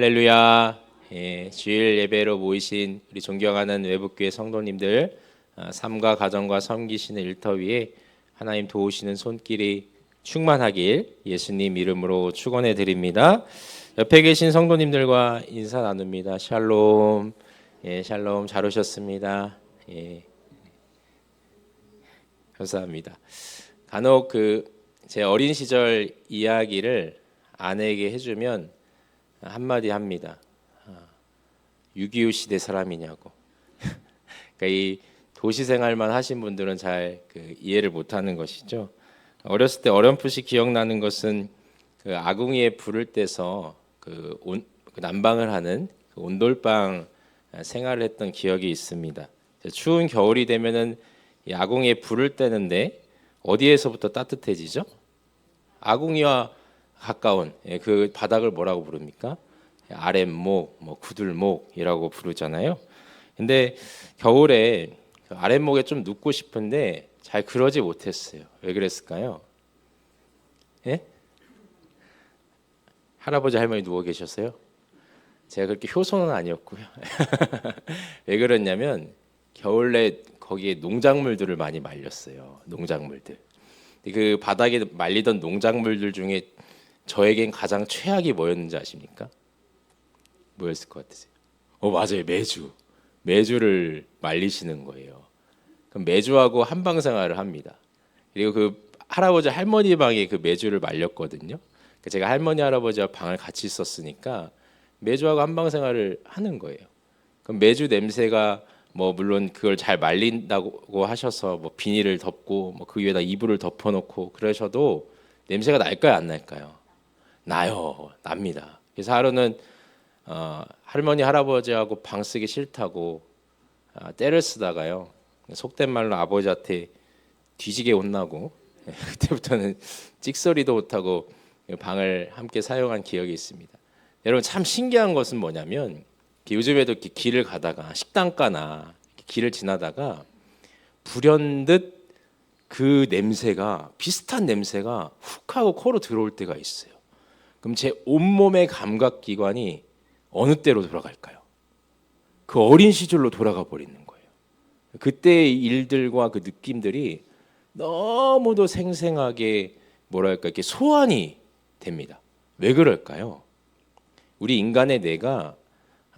할렐루야. 주일 예배로 모이신 우리 존경하는 외북교회 성도님들, 삶과 가정과 섬기시는 일터 위에 하나님 도우시는 손길이 충만하길 예수님 이름으로 축원해 드립니다. 옆에 계신 성도님들과 인사 나눕니다. 샬롬. 샬롬. 잘 오셨습니다. 감사합니다. 간혹 제 어린 시절 이야기를 아내에게 해주면 한마디 합니다. 6.25 시대 사람이냐고. 그러니까 이 도시 생활만 하신 분들은 잘 이해를 못하는 것이죠. 어렸을 때 어렴풋이 기억나는 것은 아궁이에 불을 떼서 난방을 하는 온돌방 생활을 했던 기억이 있습니다. 추운 겨울이 되면은 이 아궁이에 불을 떼는데 어디에서부터 따뜻해지죠? 아궁이와 가까운 그 바닥을 뭐라고 부릅니까? 아랫목, 구들목이라고 부르잖아요. 근데 겨울에 아랫목에 좀 눕고 싶은데 잘 그러지 못했어요. 왜 그랬을까요? 예? 할아버지 할머니 누워 계셨어요? 제가 그렇게 효소는 아니었고요. 왜 그랬냐면 겨울에 거기에 농작물들을 많이 말렸어요. 농작물들. 그 바닥에 말리던 농작물들 중에 저에겐 가장 최악이 뭐였는지 아십니까? 뭐였을 것 같으세요? 맞아요. 메주를 말리시는 거예요. 그럼 메주하고 한방 생활을 합니다. 그리고 그 할아버지 할머니 방에 그 메주를 말렸거든요. 제가 할머니 할아버지와 방을 같이 썼으니까 메주하고 한방 생활을 하는 거예요. 그럼 메주 냄새가 물론 그걸 잘 말린다고 하셔서 비닐을 덮고 그 위에다 이불을 덮어놓고 그러셔도 냄새가 날까요, 안 날까요? 나요. 납니다. 그래서 하루는 할머니 할아버지하고 방 쓰기 싫다고 때를 쓰다가요. 속된 말로 아버지한테 뒤지게 혼나고 그때부터는 찍소리도 못하고 방을 함께 사용한 기억이 있습니다. 여러분 참 신기한 것은 뭐냐면 요즘에도 이렇게 길을 가다가 식당가나 길을 지나다가 불현듯 그 냄새가 비슷한 냄새가 훅 하고 코로 들어올 때가 있어요. 그럼 제 온몸의 감각기관이 어느 때로 돌아갈까요? 그 어린 시절로 돌아가 버리는 거예요. 그때의 일들과 그 느낌들이 너무도 생생하게 이렇게 소환이 됩니다. 왜 그럴까요? 우리 인간의 뇌가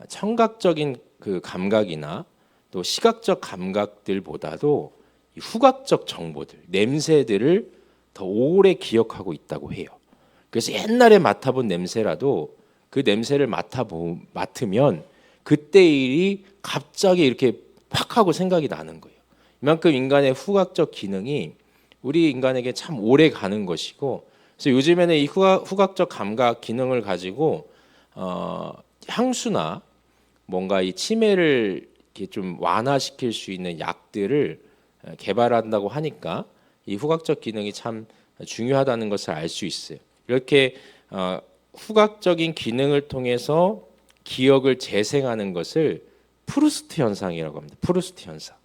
청각적인 그 감각이나 또 시각적 감각들보다도 후각적 정보들, 냄새들을 더 오래 기억하고 있다고 해요. 그래서 옛날에 맡아본 냄새라도 그 냄새를 맡으면 그때 일이 갑자기 이렇게 팍 하고 생각이 나는 거예요. 이만큼 인간의 후각적 기능이 우리 인간에게 참 오래 가는 것이고, 그래서 요즘에는 이 후각적 감각 기능을 가지고 향수나 뭔가 이 치매를 이렇게 좀 완화시킬 수 있는 약들을 개발한다고 하니까 이 후각적 기능이 참 중요하다는 것을 알 수 있어요. 이렇게 후각적인 기능을 통해서 기억을 재생하는 것을 프루스트 현상이라고 합니다. 프루스트 현상.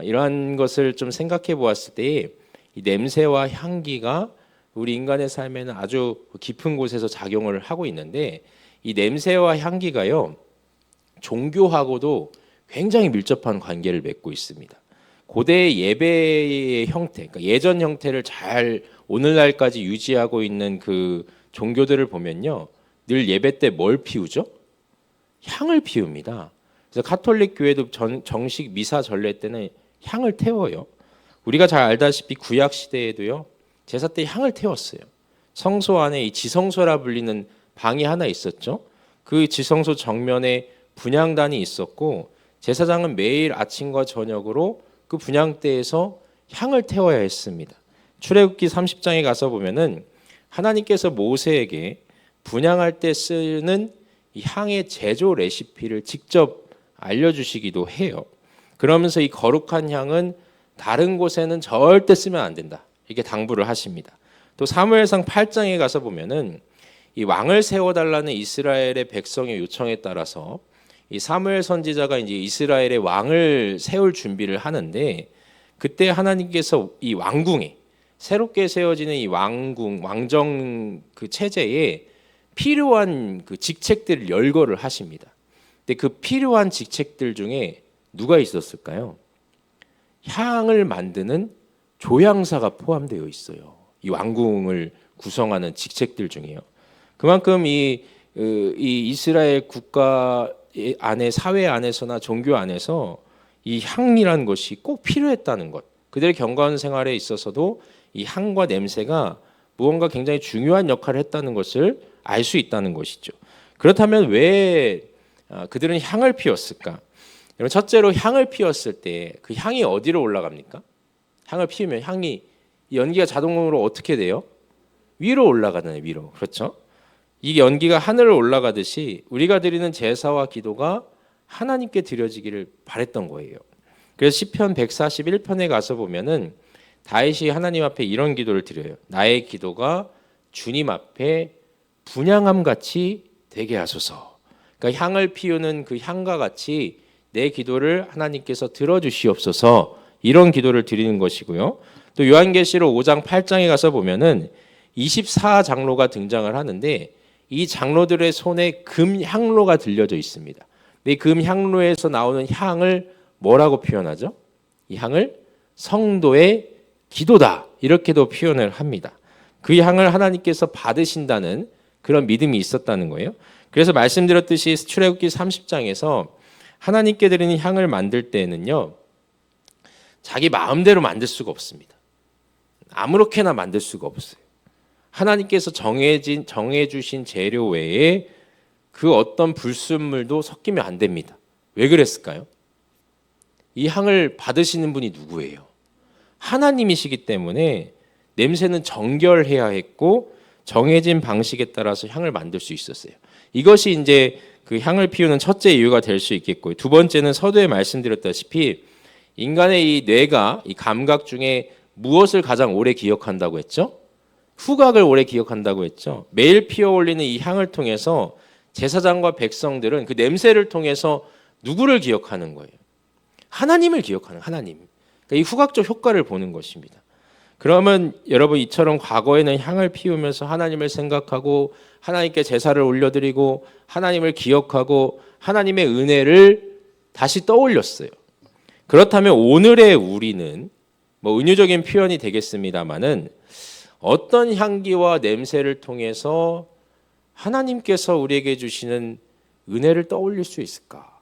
이러한 것을 좀 생각해 보았을 때 이 냄새와 향기가 우리 인간의 삶에는 아주 깊은 곳에서 작용을 하고 있는데 이 냄새와 향기가요 종교하고도 굉장히 밀접한 관계를 맺고 있습니다. 고대 예배의 형태, 그러니까 예전 형태를 잘 오늘날까지 유지하고 있는 그 종교들을 보면요, 늘 예배 때 뭘 피우죠? 향을 피웁니다. 그래서 가톨릭 교회도 정식 미사 전례 때는 향을 태워요. 우리가 잘 알다시피 구약 시대에도요, 제사 때 향을 태웠어요. 성소 안에 이 지성소라 불리는 방이 하나 있었죠. 그 지성소 정면에 분향단이 있었고 제사장은 매일 아침과 저녁으로 그 분향대에서 향을 태워야 했습니다. 출애굽기 30장에 가서 보면은 하나님께서 모세에게 분향할 때 쓰는 이 향의 제조 레시피를 직접 알려주시기도 해요. 그러면서 이 거룩한 향은 다른 곳에는 절대 쓰면 안 된다, 이렇게 당부를 하십니다. 또 사무엘상 8장에 가서 보면은 이 왕을 세워달라는 이스라엘의 백성의 요청에 따라서 이 사무엘 선지자가 이제 이스라엘의 왕을 세울 준비를 하는데 그때 하나님께서 이 왕궁에 새롭게 세워지는 이 왕궁 왕정 그 체제에 필요한 그 직책들을 열거를 하십니다. 근데 그 필요한 직책들 중에 누가 있었을까요? 향을 만드는 조향사가 포함되어 있어요. 이 왕궁을 구성하는 직책들 중에요. 그만큼 이 이스라엘 국가 안에, 사회 안에서나 종교 안에서 이 향이라는 것이 꼭 필요했다는 것. 그들의 경건 생활에 있어서도 이 향과 냄새가 무언가 굉장히 중요한 역할을 했다는 것을 알 수 있다는 것이죠. 그렇다면 왜 그들은 향을 피웠을까? 여러분, 첫째로 향을 피웠을 때 그 향이 어디로 올라갑니까? 향을 피우면 향이, 연기가 자동으로 어떻게 돼요? 위로 올라가잖아요. 위로. 그렇죠? 이 연기가 하늘로 올라가듯이 우리가 드리는 제사와 기도가 하나님께 드려지기를 바랬던 거예요. 그래서 시편 141편에 가서 보면은 다윗이 하나님 앞에 이런 기도를 드려요. 나의 기도가 주님 앞에 분향함 같이 되게 하소서. 그러니까 향을 피우는 그 향과 같이 내 기도를 하나님께서 들어주시옵소서, 이런 기도를 드리는 것이고요. 또 요한계시록 5장 8장에 가서 보면은 24장로가 등장을 하는데 이 장로들의 손에 금 향로가 들려져 있습니다. 이 금 향로에서 나오는 향을 뭐라고 표현하죠? 이 향을 성도의 기도다, 이렇게도 표현을 합니다. 그 향을 하나님께서 받으신다는 그런 믿음이 있었다는 거예요. 그래서 말씀드렸듯이 출애굽기 30장에서 하나님께 드리는 향을 만들 때에는요, 자기 마음대로 만들 수가 없습니다. 아무렇게나 만들 수가 없어요. 하나님께서 정해주신 재료 외에 그 어떤 불순물도 섞이면 안 됩니다. 왜 그랬을까요? 이 향을 받으시는 분이 누구예요? 하나님이시기 때문에 냄새는 정결해야 했고 정해진 방식에 따라서 향을 만들 수 있었어요. 이것이 이제 그 향을 피우는 첫째 이유가 될 수 있겠고요. 두 번째는 서두에 말씀드렸다시피 인간의 이 뇌가, 이 감각 중에 무엇을 가장 오래 기억한다고 했죠? 후각을 오래 기억한다고 했죠. 매일 피워 올리는 이 향을 통해서 제사장과 백성들은 그 냄새를 통해서 누구를 기억하는 거예요? 하나님을 기억하는, 하나님. 그러니까 이 후각적 효과를 보는 것입니다. 그러면 여러분, 이처럼 과거에는 향을 피우면서 하나님을 생각하고 하나님께 제사를 올려드리고 하나님을 기억하고 하나님의 은혜를 다시 떠올렸어요. 그렇다면 오늘의 우리는 뭐 은유적인 표현이 되겠습니다마는 어떤 향기와 냄새를 통해서 하나님께서 우리에게 주시는 은혜를 떠올릴 수 있을까?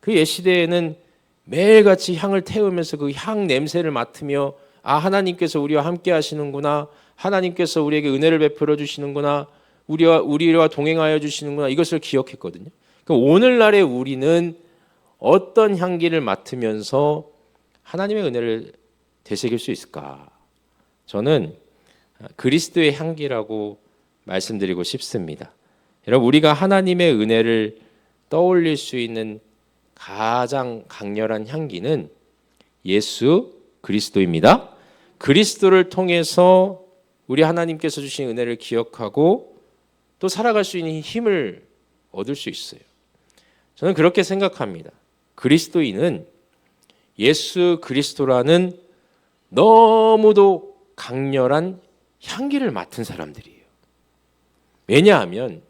그 옛시대에는 매일같이 향을 태우면서 그 향 냄새를 맡으며 아, 하나님께서 우리와 함께 하시는구나, 하나님께서 우리에게 은혜를 베풀어 주시는구나, 우리와 동행하여 주시는구나, 이것을 기억했거든요. 그럼 오늘날의 우리는 어떤 향기를 맡으면서 하나님의 은혜를 되새길 수 있을까? 저는 그리스도의 향기라고 말씀드리고 싶습니다. 여러분, 우리가 하나님의 은혜를 떠올릴 수 있는 가장 강렬한 향기는 예수 그리스도입니다. 그리스도를 통해서 우리 하나님께서 주신 은혜를 기억하고 또 살아갈 수 있는 힘을 얻을 수 있어요. 저는 그렇게 생각합니다. 그리스도인은 예수 그리스도라는 너무도 강렬한 향기를 맡은 사람들이에요. 왜냐하면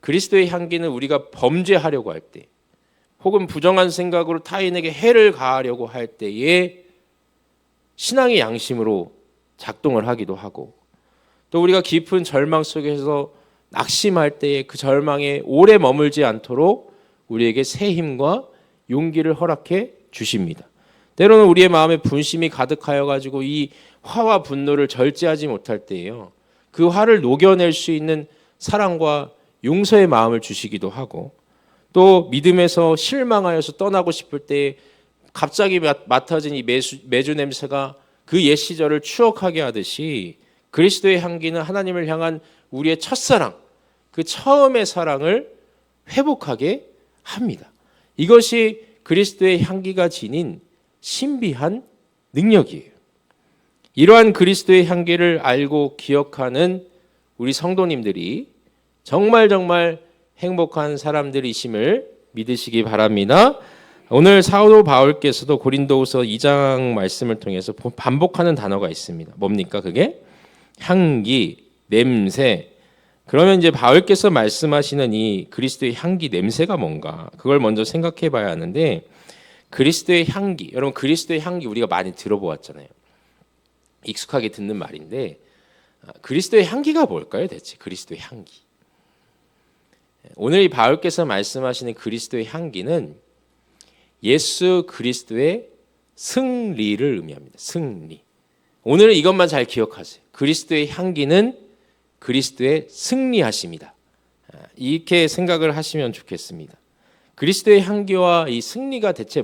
그리스도의 향기는 우리가 범죄하려고 할 때, 혹은 부정한 생각으로 타인에게 해를 가하려고 할 때에 신앙의 양심으로 작동을 하기도 하고, 또 우리가 깊은 절망 속에서 낙심할 때에 그 절망에 오래 머물지 않도록 우리에게 새 힘과 용기를 허락해 주십니다. 때로는 우리의 마음에 분심이 가득하여 가지고 이 화와 분노를 절제하지 못할 때에요, 그 화를 녹여낼 수 있는 사랑과 용서의 마음을 주시기도 하고, 또 믿음에서 실망하여서 떠나고 싶을 때 갑자기 맡아진 이 매주 냄새가 그 옛 시절을 추억하게 하듯이 그리스도의 향기는 하나님을 향한 우리의 첫사랑, 그 처음의 사랑을 회복하게 합니다. 이것이 그리스도의 향기가 지닌 신비한 능력이에요. 이러한 그리스도의 향기를 알고 기억하는 우리 성도님들이 정말 행복한 사람들이심을 믿으시기 바랍니다. 오늘 사도 바울께서도 고린도후서 2장 말씀을 통해서 반복하는 단어가 있습니다. 뭡니까? 그게 향기, 냄새, 그러면 이제 바울께서 말씀하시는 이 그리스도의 향기 냄새가 뭔가 그걸 먼저 생각해 봐야 하는데 그리스도의 향기, 여러분 그리스도의 향기 우리가 많이 들어보았잖아요. 익숙하게 듣는 말인데 그리스도의 향기가 뭘까요? 대체 그리스도의 향기. 오늘 이 바울께서 말씀하시는 그리스도의 향기는 예수 그리스도의 승리를 의미합니다. 승리. 오늘은 이것만 잘 기억하세요. 그리스도의 향기는 그리스도의 승리하심이다. 이렇게 생각을 하시면 좋겠습니다. 그리스도의 향기와 이 승리가 대체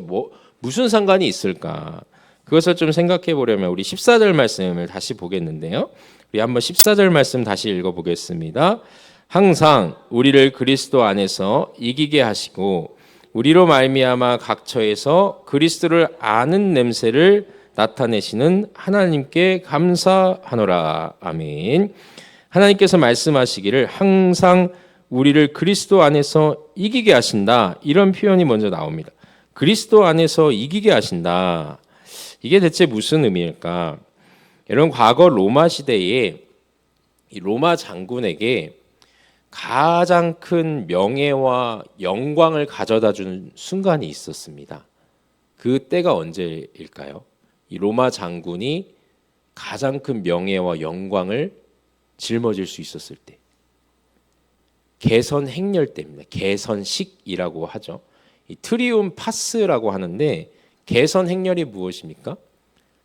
무슨 상관이 있을까? 그것을 좀 생각해 보려면 우리 14절 말씀을 다시 보겠는데요. 우리 한번 14절 말씀 다시 읽어보겠습니다. 항상 우리를 그리스도 안에서 이기게 하시고 우리로 말미암아 각처에서 그리스도를 아는 냄새를 나타내시는 하나님께 감사하노라. 아멘. 하나님께서 말씀하시기를 항상 우리를 그리스도 안에서 이기게 하신다. 이런 표현이 먼저 나옵니다. 그리스도 안에서 이기게 하신다. 이게 대체 무슨 의미일까? 여러분 과거 로마 시대에 이 로마 장군에게 가장 큰 명예와 영광을 가져다 준 순간이 있었습니다. 그 때가 언제일까요? 이 로마 장군이 가장 큰 명예와 영광을 짊어질 수 있었을 때, 개선 행렬 때입니다. 개선식이라고 하죠. 이 트리움 파스라고 하는데 개선 행렬이 무엇입니까?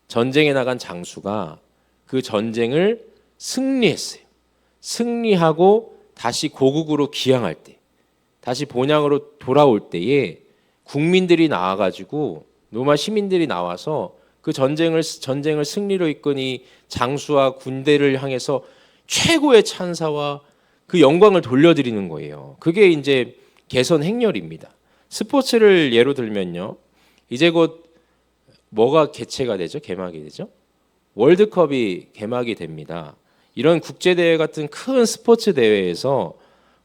전쟁에 나간 장수가 그 전쟁을 승리했어요. 승리하고 다시 고국으로 귀향할 때, 다시 본향으로 돌아올 때에 국민들이 나와가지고 로마 시민들이 나와서 그 전쟁을 승리로 이끈 이 장수와 군대를 향해서 최고의 찬사와 그 영광을 돌려드리는 거예요. 그게 이제 개선 행렬입니다. 스포츠를 예로 들면요, 이제 곧 뭐가 개최가 되죠? 개막이 되죠? 월드컵이 개막이 됩니다. 이런 국제대회 같은 큰 스포츠 대회에서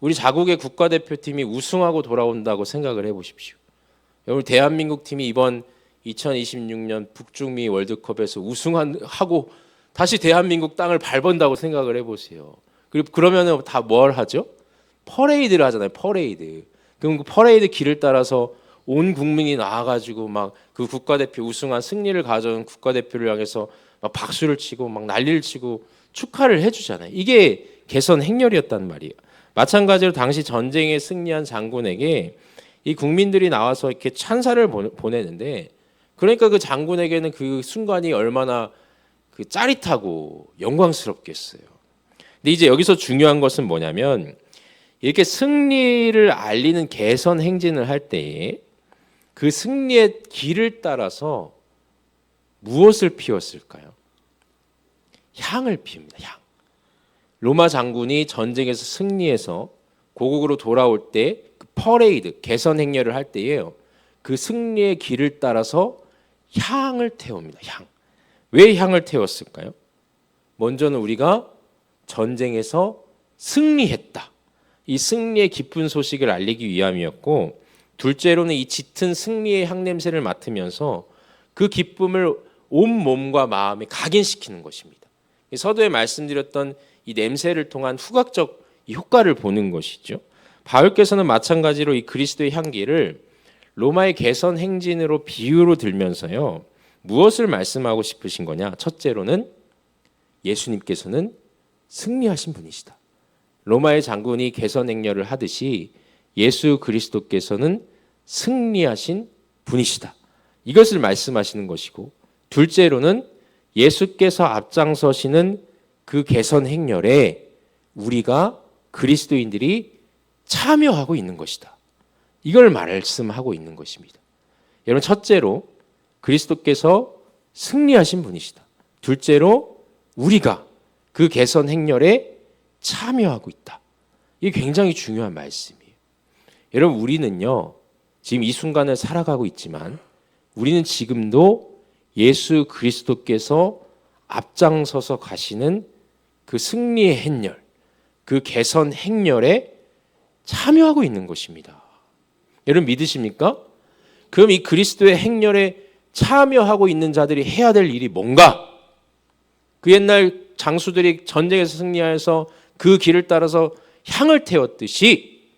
우리 자국의 국가대표팀이 우승하고 돌아온다고 생각을 해보십시오. 여러분 대한민국 팀이 이번 2026년 북중미 월드컵에서 우승하고 다시 대한민국 땅을 밟은다고 생각을 해보세요. 그리고 그러면은 다 뭘 하죠? 퍼레이드를 하잖아요. 퍼레이드. 그럼 그 퍼레이드 길을 따라서 온 국민이 나와가지고 막 그 국가대표 우승한 승리를 가져온 국가대표를 향해서 막 박수를 치고 막 난리를 치고 축하를 해주잖아요. 이게 개선 행렬이었단 말이에요. 마찬가지로 당시 전쟁에 승리한 장군에게 이 국민들이 나와서 이렇게 찬사를 보내는데, 그러니까 그 장군에게는 그 순간이 얼마나 그 짜릿하고 영광스럽겠어요. 근데 이제 여기서 중요한 것은 뭐냐면, 이렇게 승리를 알리는 개선 행진을 할 때에 그 승리의 길을 따라서 무엇을 피웠을까요? 향을 피웁니다. 향. 로마 장군이 전쟁에서 승리해서 고국으로 돌아올 때 그 퍼레이드, 개선 행렬을 할 때에요, 그 승리의 길을 따라서 향을 태웁니다. 향. 왜 향을 태웠을까요? 먼저는 우리가 전쟁에서 승리했다. 이 승리의 기쁜 소식을 알리기 위함이었고, 둘째로는 이 짙은 승리의 향냄새를 맡으면서 그 기쁨을 온 몸과 마음에 각인시키는 것입니다. 서두에 말씀드렸던 이 냄새를 통한 후각적 이 효과를 보는 것이죠. 바울께서는 마찬가지로 이 그리스도의 향기를 로마의 개선 행진으로 비유로 들면서요, 무엇을 말씀하고 싶으신 거냐? 첫째로는 예수님께서는 승리하신 분이시다. 로마의 장군이 개선 행렬을 하듯이 예수 그리스도께서는 승리하신 분이시다. 이것을 말씀하시는 것이고, 둘째로는 예수께서 앞장서시는 그 개선 행렬에 우리가 그리스도인들이 참여하고 있는 것이다. 이걸 말씀하고 있는 것입니다. 여러분, 첫째로 그리스도께서 승리하신 분이시다. 둘째로 우리가 그 개선 행렬에 참여하고 있다. 이게 굉장히 중요한 말씀이에요. 여러분, 우리는요, 지금 이 순간을 살아가고 있지만 우리는 지금도 예수 그리스도께서 앞장서서 가시는 그 승리의 행렬, 그 개선 행렬에 참여하고 있는 것입니다. 여러분 믿으십니까? 그럼 이 그리스도의 행렬에 참여하고 있는 자들이 해야 될 일이 뭔가? 그 옛날 장수들이 전쟁에서 승리하여서 그 길을 따라서 향을 태웠듯이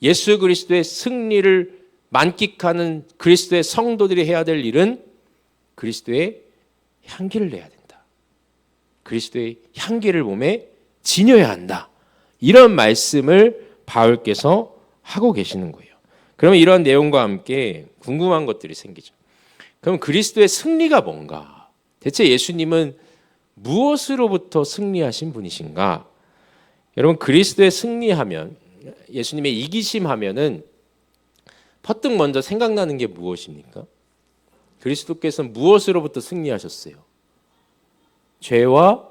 예수 그리스도의 승리를 만끽하는 그리스도의 성도들이 해야 될 일은 그리스도의 향기를 내야 된다. 그리스도의 향기를 몸에 지녀야 한다. 이런 말씀을 바울께서 하고 계시는 거예요. 그러면 이러한 내용과 함께 궁금한 것들이 생기죠. 그럼 그리스도의 승리가 뭔가? 대체 예수님은 무엇으로부터 승리하신 분이신가? 여러분, 그리스도의 승리하면, 예수님의 이기심 하면은 퍼뜩 먼저 생각나는 게 무엇입니까? 그리스도께서 무엇으로부터 승리하셨어요? 죄와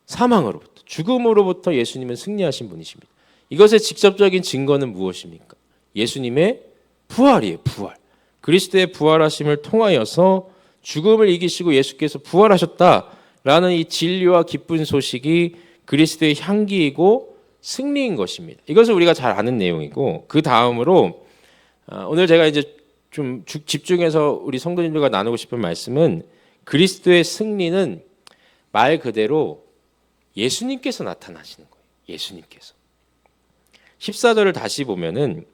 사망으로부터, 죽음으로부터 예수님은 승리하신 분이십니다. 이것의 직접적인 증거는 무엇입니까? 예수님의 부활이에요. 부활. 그리스도의 부활하심을 통하여서 죽음을 이기시고 예수께서 부활하셨다라는 이 진리와 기쁜 소식이 그리스도의 향기이고 승리인 것입니다. 이것을 우리가 잘 아는 내용이고, 그 다음으로 오늘 제가 이제 좀 집중해서 우리 성도님들과 나누고 싶은 말씀은, 그리스도의 승리는 말 그대로 예수님께서 나타나시는 거예요. 예수님께서. 14절을 다시 보면은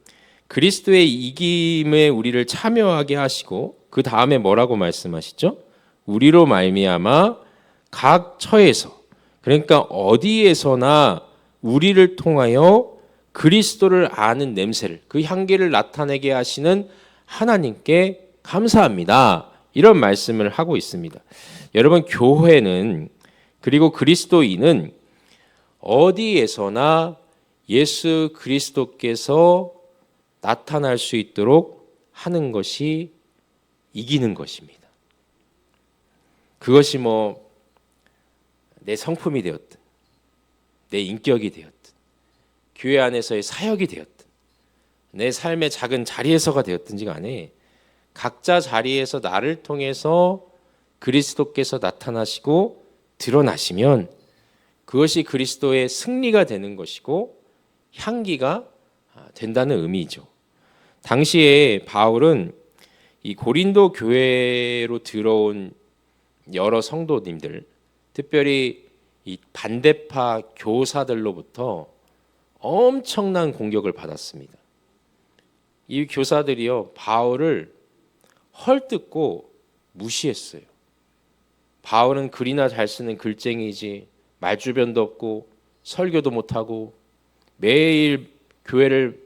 그리스도의 이김에 우리를 참여하게 하시고, 그 다음에 뭐라고 말씀하시죠? 우리로 말미암아 각 처에서, 그러니까 어디에서나 우리를 통하여 그리스도를 아는 냄새를, 그 향기를 나타내게 하시는 하나님께 감사합니다. 이런 말씀을 하고 있습니다. 여러분, 교회는, 그리고 그리스도인은 어디에서나 예수 그리스도께서 나타날 수 있도록 하는 것이 이기는 것입니다. 그것이 내 성품이 되었든, 내 인격이 되었든, 교회 안에서의 사역이 되었든, 내 삶의 작은 자리에서가 되었든지 간에 각자 자리에서 나를 통해서 그리스도께서 나타나시고 드러나시면 그것이 그리스도의 승리가 되는 것이고 향기가 된다는 의미죠. 당시에 바울은 이 고린도 교회로 들어온 여러 성도님들, 특별히 이 반대파 교사들로부터 엄청난 공격을 받았습니다. 이 교사들이요, 바울을 헐뜯고 무시했어요. 바울은 글이나 잘 쓰는 글쟁이지 말주변도 없고 설교도 못하고 매일 교회를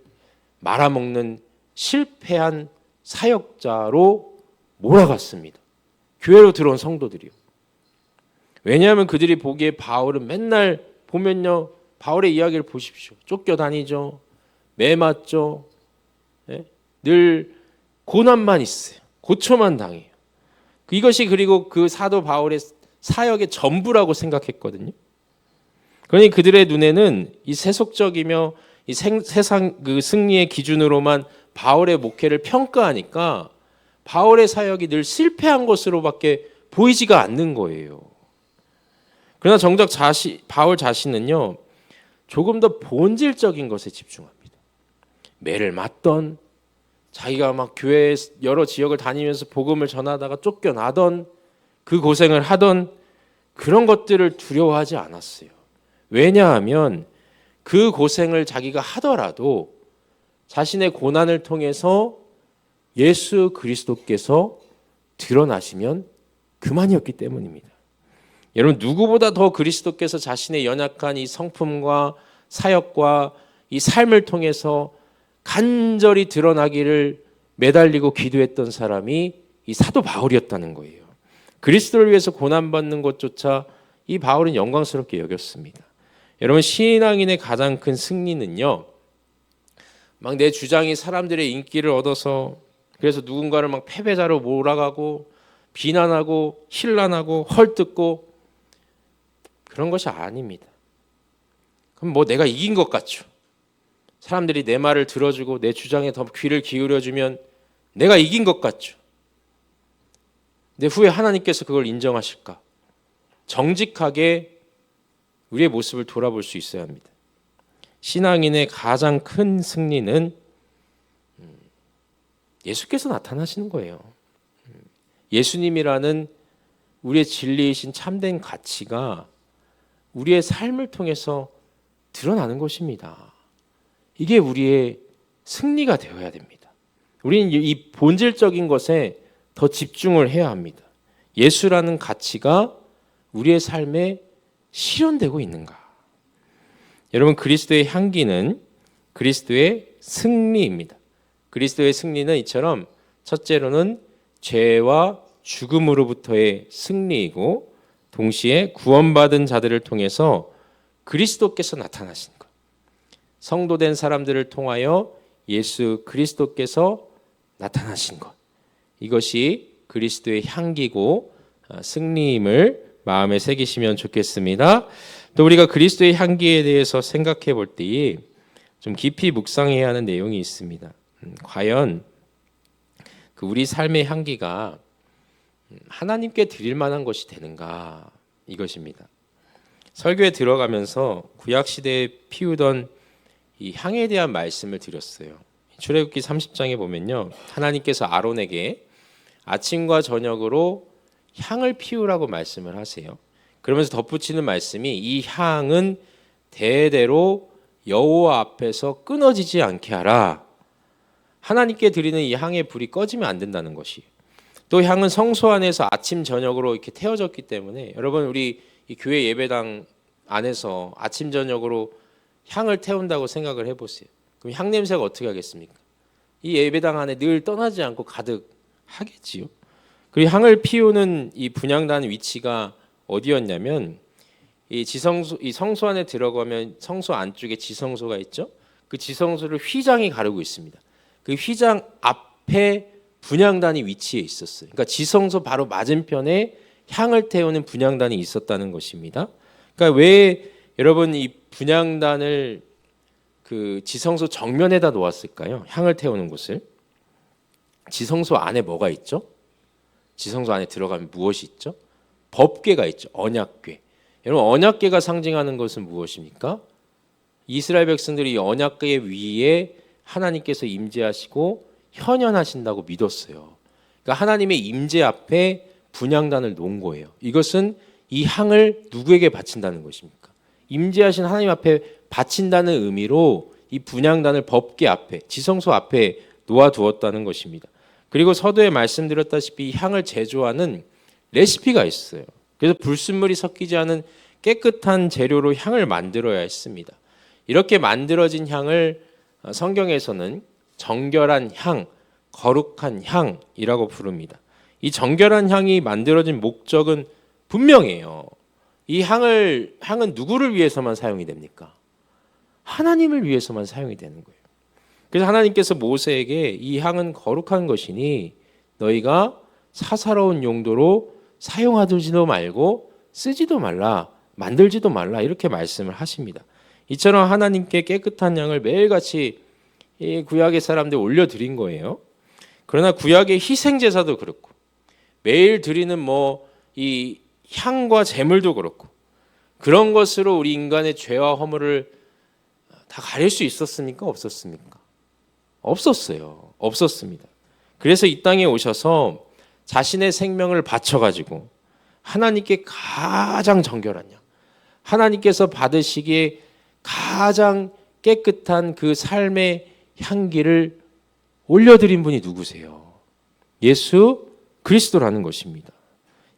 말아먹는 실패한 사역자로 몰아갔습니다. 교회로 들어온 성도들이요. 왜냐하면 그들이 보기에 바울은 맨날 보면요, 바울의 이야기를 보십시오. 쫓겨다니죠. 매 맞죠. 늘 고난만 있어요. 고초만 당해요. 이것이 그리고 그 사도 바울의 사역의 전부라고 생각했거든요. 그러니 그들의 눈에는 이 세속적이며 이 세상 그 승리의 기준으로만 바울의 목회를 평가하니까 바울의 사역이 늘 실패한 것으로밖에 보이지가 않는 거예요. 그러나 정작 바울 자신은요, 조금 더 본질적인 것에 집중합니다. 매를 맞던, 자기가 막 교회 여러 지역을 다니면서 복음을 전하다가 쫓겨나던, 그 고생을 하던 그런 것들을 두려워하지 않았어요. 왜냐하면 그 고생을 자기가 하더라도 자신의 고난을 통해서 예수 그리스도께서 드러나시면 그만이었기 때문입니다. 여러분, 누구보다 더 그리스도께서 자신의 연약한 이 성품과 사역과 이 삶을 통해서 간절히 드러나기를 매달리고 기도했던 사람이 이 사도 바울이었다는 거예요. 그리스도를 위해서 고난받는 것조차 이 바울은 영광스럽게 여겼습니다. 여러분, 신앙인의 가장 큰 승리는요, 막 내 주장이 사람들의 인기를 얻어서 그래서 누군가를 막 패배자로 몰아가고 비난하고 힐난하고 헐뜯고 그런 것이 아닙니다. 그럼 내가 이긴 것 같죠. 사람들이 내 말을 들어주고 내 주장에 더 귀를 기울여주면 내가 이긴 것 같죠. 근데 후에 하나님께서 그걸 인정하실까? 정직하게 우리의 모습을 돌아볼 수 있어야 합니다. 신앙인의 가장 큰 승리는 예수께서 나타나시는 거예요. 예수님이라는 우리의 진리이신 참된 가치가 우리의 삶을 통해서 드러나는 것입니다. 이게 우리의 승리가 되어야 됩니다. 우리는 이 본질적인 것에 더 집중을 해야 합니다. 예수라는 가치가 우리의 삶에 실현되고 있는가? 여러분, 그리스도의 향기는 그리스도의 승리입니다. 그리스도의 승리는 이처럼 첫째로는 죄와 죽음으로부터의 승리이고 동시에 구원받은 자들을 통해서 그리스도께서 나타나신 것, 성도된 사람들을 통하여 예수 그리스도께서 나타나신 것, 이것이 그리스도의 향기고 승리임을 마음에 새기시면 좋겠습니다. 또 우리가 그리스도의 향기에 대해서 생각해 볼 때 좀 깊이 묵상해야 하는 내용이 있습니다. 과연 우리 삶의 향기가 하나님께 드릴 만한 것이 되는가, 이것입니다. 설교에 들어가면서 구약 시대에 피우던 이 향에 대한 말씀을 드렸어요. 출애굽기 30장에 보면요, 하나님께서 아론에게 아침과 저녁으로 향을 피우라고 말씀을 하세요. 그러면서 덧붙이는 말씀이 이 향은 대대로 여호와 앞에서 끊어지지 않게 하라. 하나님께 드리는 이 향의 불이 꺼지면 안 된다는 것이. 또 향은 성소 안에서 아침 저녁으로 이렇게 태워졌기 때문에 여러분, 우리 이 교회 예배당 안에서 아침 저녁으로 향을 태운다고 생각을 해보세요. 그럼 향 냄새가 어떻게 하겠습니까? 이 예배당 안에 늘 떠나지 않고 가득하겠지요. 그리고 향을 피우는 이 분향단 위치가 어디였냐면 이 성소 안에 들어가면 성소 안쪽에 지성소가 있죠. 그 지성소를 휘장이 가르고 있습니다. 그 휘장 앞에 분향단이 위치해 있었어요. 그러니까 지성소 바로 맞은편에 향을 태우는 분향단이 있었다는 것입니다. 그러니까 왜 여러분 이 분향단을 그 지성소 정면에다 놓았을까요? 향을 태우는 곳을. 지성소 안에 뭐가 있죠? 지성소 안에 들어가면 무엇이 있죠? 법궤가 있죠. 언약궤. 여러분, 언약궤가 상징하는 것은 무엇입니까? 이스라엘 백성들이 이 언약궤 위에 하나님께서 임재하시고 현현하신다고 믿었어요. 그러니까 하나님의 임재 앞에 분향단을 놓은 거예요. 이것은 이 향을 누구에게 바친다는 것입니까? 임재하신 하나님 앞에 바친다는 의미로 이 분향단을 법궤 앞에, 지성소 앞에 놓아두었다는 것입니다. 그리고 서두에 말씀드렸다시피 이 향을 제조하는 레시피가 있어요. 그래서 불순물이 섞이지 않은 깨끗한 재료로 향을 만들어야 했습니다. 이렇게 만들어진 향을 성경에서는 정결한 향, 거룩한 향이라고 부릅니다. 이 정결한 향이 만들어진 목적은 분명해요. 이 향은 누구를 위해서만 사용이 됩니까? 하나님을 위해서만 사용이 되는 거예요. 그래서 하나님께서 모세에게 이 향은 거룩한 것이니 너희가 사사로운 용도로 사용하지도 말고 쓰지도 말라, 만들지도 말라, 이렇게 말씀을 하십니다. 이처럼 하나님께 깨끗한 향을 매일같이 이 구약의 사람들이 올려드린 거예요. 그러나 구약의 희생제사도 그렇고 매일 드리는 이 향과 제물도 그렇고 그런 것으로 우리 인간의 죄와 허물을 다 가릴 수 있었습니까? 없었습니까? 없었어요. 없었습니다. 그래서 이 땅에 오셔서 자신의 생명을 바쳐가지고 하나님께 가장 정결한 향, 하나님께서 받으시기에 가장 깨끗한 그 삶의 향기를 올려드린 분이 누구세요? 예수 그리스도라는 것입니다.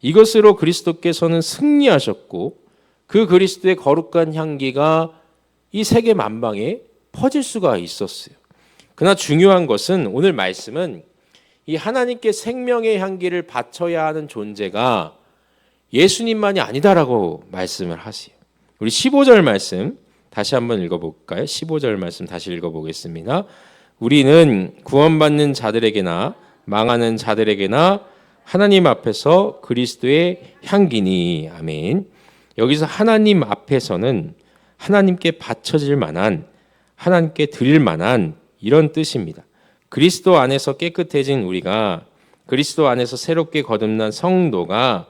이것으로 그리스도께서는 승리하셨고 그 그리스도의 거룩한 향기가 이 세계 만방에 퍼질 수가 있었어요. 그러나 중요한 것은 오늘 말씀은 이 하나님께 생명의 향기를 바쳐야 하는 존재가 예수님만이 아니다라고 말씀을 하세요. 우리 15절 말씀 다시 한번 읽어볼까요? 15절 말씀 다시 읽어보겠습니다. 우리는 구원받는 자들에게나 망하는 자들에게나 하나님 앞에서 그리스도의 향기니. 아멘. 여기서 하나님 앞에서는 하나님께 바쳐질 만한, 하나님께 드릴 만한 이런 뜻입니다. 그리스도 안에서 깨끗해진 우리가, 그리스도 안에서 새롭게 거듭난 성도가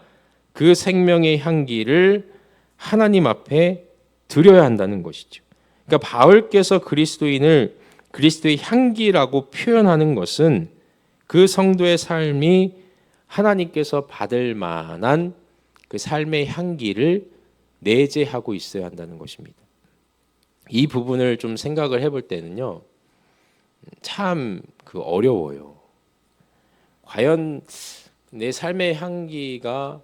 그 생명의 향기를 하나님 앞에 드려야 한다는 것이죠. 그러니까 바울께서 그리스도인을 그리스도의 향기라고 표현하는 것은 그 성도의 삶이 하나님께서 받을 만한 그 삶의 향기를 내재하고 있어야 한다는 것입니다. 이 부분을 좀 생각을 해볼 때는요, 참 어려워요. 과연 내 삶의 향기가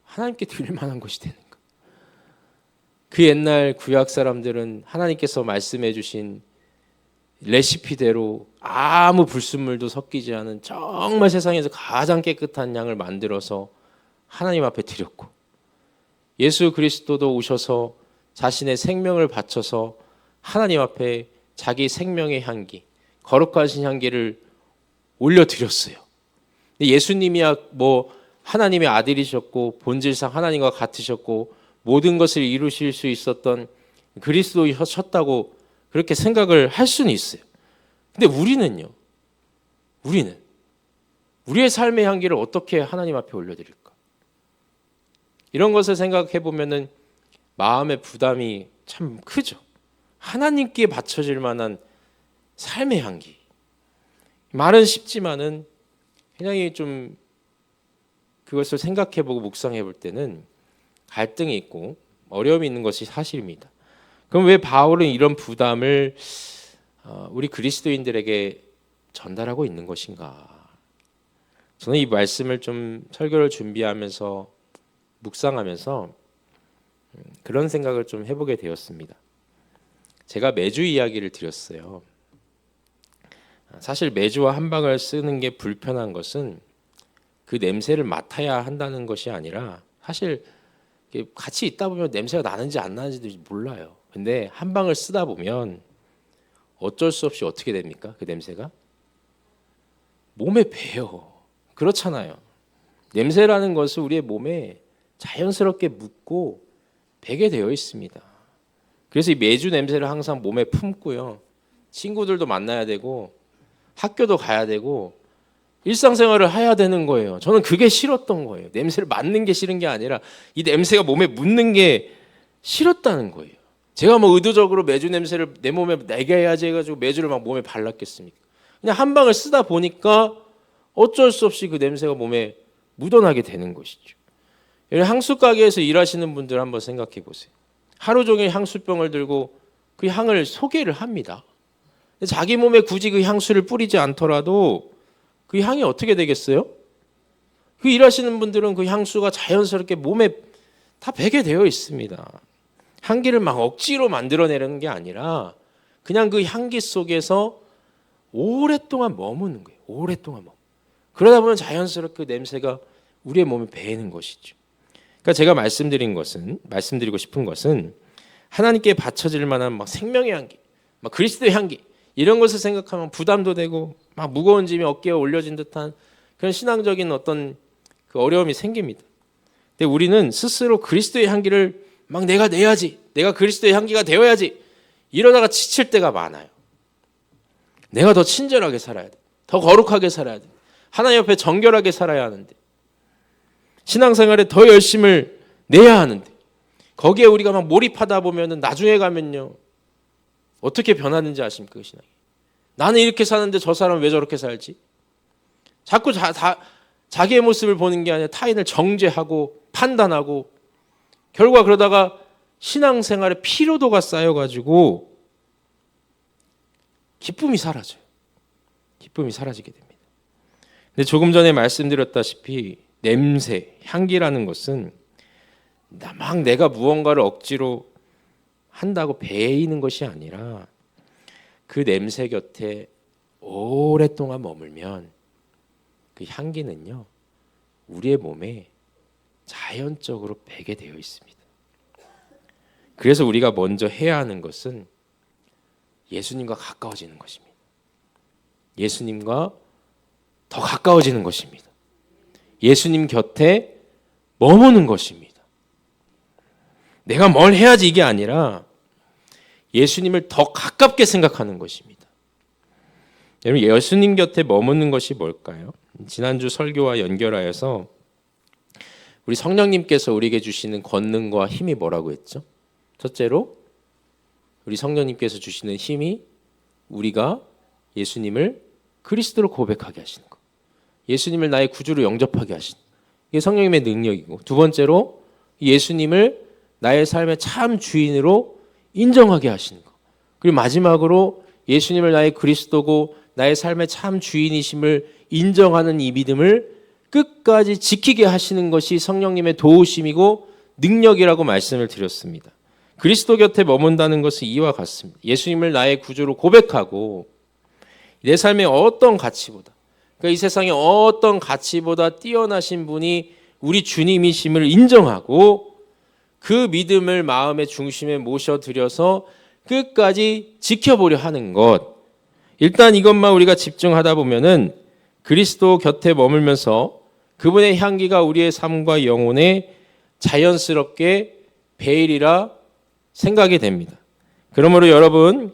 하나님께 드릴 만한 것이 되는가? 그 옛날 구약 사람들은 하나님께서 말씀해 주신 레시피대로 아무 불순물도 섞이지 않은 정말 세상에서 가장 깨끗한 양을 만들어서 하나님 앞에 드렸고, 예수 그리스도도 오셔서 자신의 생명을 바쳐서 하나님 앞에 자기 생명의 향기, 거룩하신 향기를 올려드렸어요. 예수님이야 뭐 하나님의 아들이셨고 본질상 하나님과 같으셨고 모든 것을 이루실 수 있었던 그리스도셨다고 그렇게 생각을 할 수는 있어요. 근데 우리는요, 우리의 삶의 향기를 어떻게 하나님 앞에 올려드릴까? 이런 것을 생각해 보면은 마음의 부담이 참 크죠. 하나님께 바쳐질 만한 삶의 향기. 말은 쉽지만은 굉장히 좀 그것을 생각해 보고 묵상해 볼 때는 갈등이 있고 어려움이 있는 것이 사실입니다. 그럼 왜 바울은 이런 부담을 우리 그리스도인들에게 전달하고 있는 것인가? 저는 이 말씀을 좀 설교를 준비하면서 묵상하면서 그런 생각을 좀 해보게 되었습니다. 제가 매주 이야기를 드렸어요. 사실 매주와 한 방을 쓰는 게 불편한 것은 그 냄새를 맡아야 한다는 것이 아니라 사실 같이 있다 보면 냄새가 나는지 안 나는지도 몰라요. 근데 한 방을 쓰다 보면 어쩔 수 없이 어떻게 됩니까? 그 냄새가 몸에 배요. 그렇잖아요. 냄새라는 것은 우리의 몸에 자연스럽게 묻고 배게 되어 있습니다. 그래서 이 매주 냄새를 항상 몸에 품고요. 친구들도 만나야 되고 학교도 가야 되고 일상생활을 해야 되는 거예요. 저는 그게 싫었던 거예요. 냄새를 맡는 게 싫은 게 아니라 이 냄새가 몸에 묻는 게 싫었다는 거예요. 제가 뭐 의도적으로 매주 냄새를 내 몸에 내게 해야지 해가지고 매주를 막 몸에 발랐겠습니까? 그냥 한 방을 쓰다 보니까 어쩔 수 없이 그 냄새가 몸에 묻어나게 되는 것이죠. 향수 가게에서 일하시는 분들 한번 생각해 보세요. 하루 종일 향수병을 들고 그 향을 소개를 합니다. 자기 몸에 굳이 그 향수를 뿌리지 않더라도 그 향이 어떻게 되겠어요? 그 일하시는 분들은 그 향수가 자연스럽게 몸에 다 배게 되어 있습니다. 향기를 막 억지로 만들어내는 게 아니라 그냥 그 향기 속에서 오랫동안 머무는 거예요. 오랫동안 그러다 보면 자연스럽게 그 냄새가 우리의 몸에 배이는 것이죠. 그러니까 제가 말씀드리고 싶은 것은 하나님께 바쳐질 만한 막 생명의 향기, 막 그리스도의 향기 이런 것을 생각하면 부담도 되고 막 무거운 짐이 어깨에 올려진 듯한 그런 신앙적인 어떤 그 어려움이 생깁니다. 근데 우리는 스스로 그리스도의 향기를 막 내가 내야지, 내가 그리스도의 향기가 되어야지 이러다가 지칠 때가 많아요. 내가 더 친절하게 살아야 돼, 더 거룩하게 살아야 돼, 하나님 옆에 정결하게 살아야 하는데, 신앙생활에 더 열심을 내야 하는데, 거기에 우리가 막 몰입하다 보면은 나중에 가면요 어떻게 변하는지 아십니까? 그 신앙이. 나는 이렇게 사는데 저 사람은 왜 저렇게 살지? 자꾸 자기의 모습을 보는 게 아니라 타인을 정죄하고 판단하고 결과 그러다가 신앙생활에 피로도가 쌓여가지고 기쁨이 사라져요. 기쁨이 사라지게 됩니다. 근데 조금 전에 말씀드렸다시피 냄새, 향기라는 것은 막 내가 무언가를 억지로 한다고 배이는 것이 아니라 그 냄새 곁에 오랫동안 머물면 그 향기는요 우리의 몸에 자연적으로 배게 되어 있습니다. 그래서 우리가 먼저 해야 하는 것은 예수님과 가까워지는 것입니다. 예수님과 더 가까워지는 것입니다. 예수님 곁에 머무는 것입니다. 내가 뭘 해야지 이게 아니라 예수님을 더 가깝게 생각하는 것입니다. 여러분, 예수님 곁에 머무는 것이 뭘까요? 지난주 설교와 연결하여서 우리 성령님께서 우리에게 주시는 권능과 힘이 뭐라고 했죠? 첫째로 우리 성령님께서 주시는 힘이 우리가 예수님을 그리스도로 고백하게 하시는 것, 예수님을 나의 구주로 영접하게 하시는, 이게 성령님의 능력이고, 두 번째로 예수님을 나의 삶의 참 주인으로 인정하게 하시는 것. 그리고 마지막으로 예수님을 나의 그리스도고 나의 삶의 참 주인이심을 인정하는 이 믿음을 끝까지 지키게 하시는 것이 성령님의 도우심이고 능력이라고 말씀을 드렸습니다. 그리스도 곁에 머문다는 것은 이와 같습니다. 예수님을 나의 구주로 고백하고 내 삶의 어떤 가치보다, 그러니까 이 세상의 어떤 가치보다 뛰어나신 분이 우리 주님이심을 인정하고 그 믿음을 마음의 중심에 모셔드려서 끝까지 지켜보려 하는 것. 일단 이것만 우리가 집중하다 보면은 그리스도 곁에 머물면서 그분의 향기가 우리의 삶과 영혼에 자연스럽게 배이리라 생각이 됩니다. 그러므로 여러분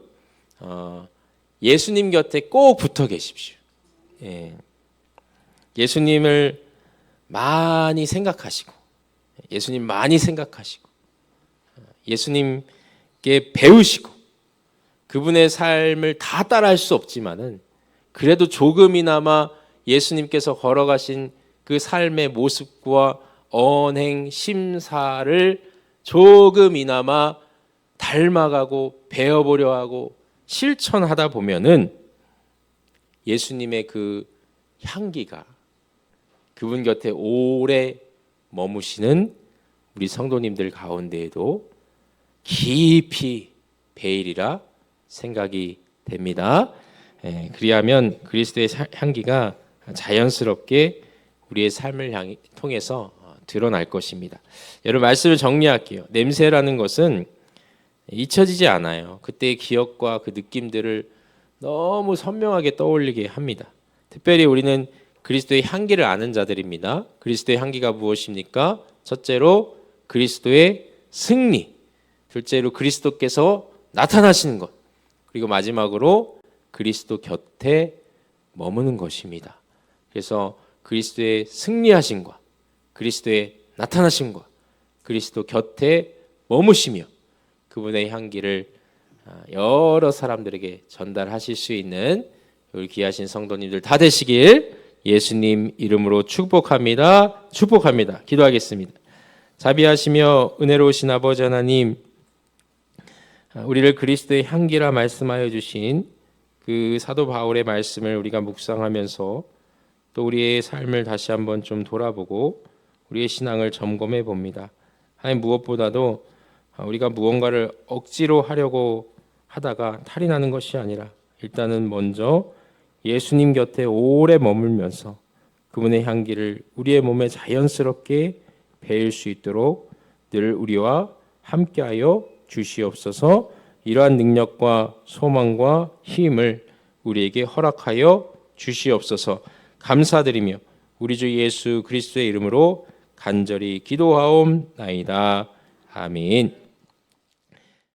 예수님 곁에 꼭 붙어 계십시오. 예수님을 많이 생각하시고 예수님 많이 생각하시고 예수님께 배우시고 그분의 삶을 다 따라할 수 없지만은 그래도 조금이나마 예수님께서 걸어가신 그 삶의 모습과 언행 심사를 조금이나마 닮아가고 배워보려 하고 실천하다 보면은 예수님의 그 향기가 그분 곁에 오래 머무시는 우리 성도님들 가운데에도 깊이 배이리라 생각이 됩니다. 그리하면 그리스도의 향기가 자연스럽게 우리의 삶을 통해서 드러날 것입니다. 여러분 말씀을 정리할게요. 냄새라는 것은 잊혀지지 않아요. 그때의 기억과 그 느낌들을 너무 선명하게 떠올리게 합니다. 특별히 우리는 그리스도의 향기를 아는 자들입니다. 그리스도의 향기가 무엇입니까? 첫째로 그리스도의 승리, 둘째로 그리스도께서 나타나시는 것, 그리고 마지막으로 그리스도 곁에 머무는 것입니다. 그래서 그리스도의 승리하심과 그리스도의 나타나심과 그리스도 곁에 머무시며 그분의 향기를 여러 사람들에게 전달하실 수 있는 우리 귀하신 성도님들 다 되시길 예수님 이름으로 축복합니다. 축복합니다. 기도하겠습니다. 자비하시며 은혜로우신 아버지 하나님, 우리를 그리스도의 향기라 말씀하여 주신 그 사도 바울의 말씀을 우리가 묵상하면서 또 우리의 삶을 다시 한번 좀 돌아보고 우리의 신앙을 점검해 봅니다. 하나님, 무엇보다도 우리가 무언가를 억지로 하려고 하다가 탈이 나는 것이 아니라 일단은 먼저 예수님 곁에 오래 머물면서 그분의 향기를 우리의 몸에 자연스럽게 배일 수 있도록 늘 우리와 함께하여 주시옵소서. 이러한 능력과 소망과 힘을 우리에게 허락하여 주시옵소서. 감사드리며 우리 주 예수 그리스도의 이름으로 간절히 기도하옵나이다. 아멘.